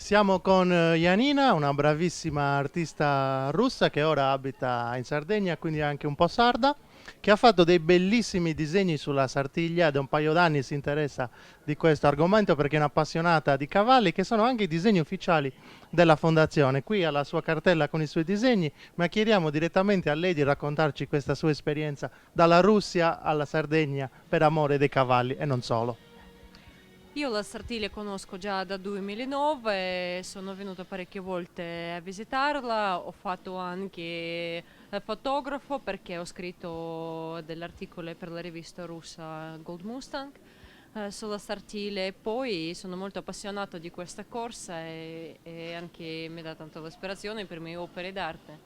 Siamo con Janina, una bravissima artista russa che ora abita in Sardegna, quindi è anche un po' sarda, che ha fatto dei bellissimi disegni sulla Sartiglia. Da un paio d'anni si interessa di questo argomento perché è un'appassionata di cavalli, che sono anche i disegni ufficiali della fondazione. Qui ha la sua cartella con i suoi disegni, ma chiediamo direttamente a lei di raccontarci questa sua esperienza dalla Russia alla Sardegna per amore dei cavalli e non solo. Io la Sartiglia conosco già da 2009, sono venuta parecchie volte a visitarla, ho fatto anche fotografo perché ho scritto degli articoli per la rivista russa Gold Mustang sulla Sartiglia e poi sono molto appassionata di questa corsa e anche mi dà tanto l'ispirazione per le mie opere d'arte.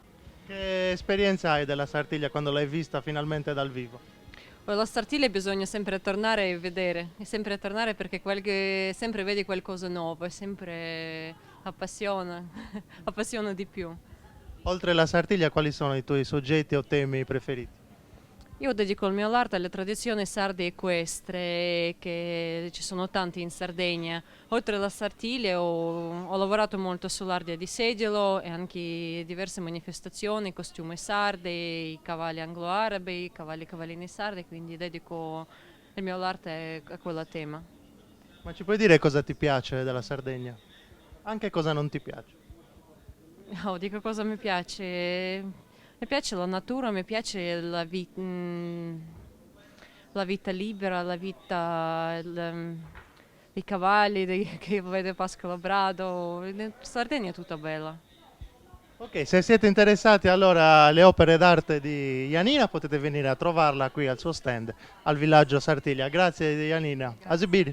Che esperienza hai della Sartiglia quando l'hai vista finalmente dal vivo? La Sartiglia bisogna sempre tornare e vedere, e sempre tornare perché sempre vedi qualcosa nuovo e sempre appassiona, appassiona di più. Oltre la Sartiglia, quali sono i tuoi soggetti o temi preferiti? Io dedico il mio arte alle tradizioni sarde equestre, che ci sono tanti in Sardegna. Oltre alla Sartiglia ho lavorato molto sull'arte di Sedilo e anche diverse manifestazioni, costume sarde, i cavalli anglo-arabi, i cavalli cavallini sardi, quindi dedico il mio arte a quella tema. Ma ci puoi dire cosa ti piace della Sardegna? Anche cosa non ti piace? Oh, dico cosa mi piace. Mi piace la natura, mi piace la vita libera, i cavalli che vede Pascolo Brado. Sardegna è tutta bella. Ok, se siete interessati allora alle opere d'arte di Janina potete venire a trovarla qui al suo stand al villaggio Sartiglia. Grazie Janina. Grazie. Asibiri.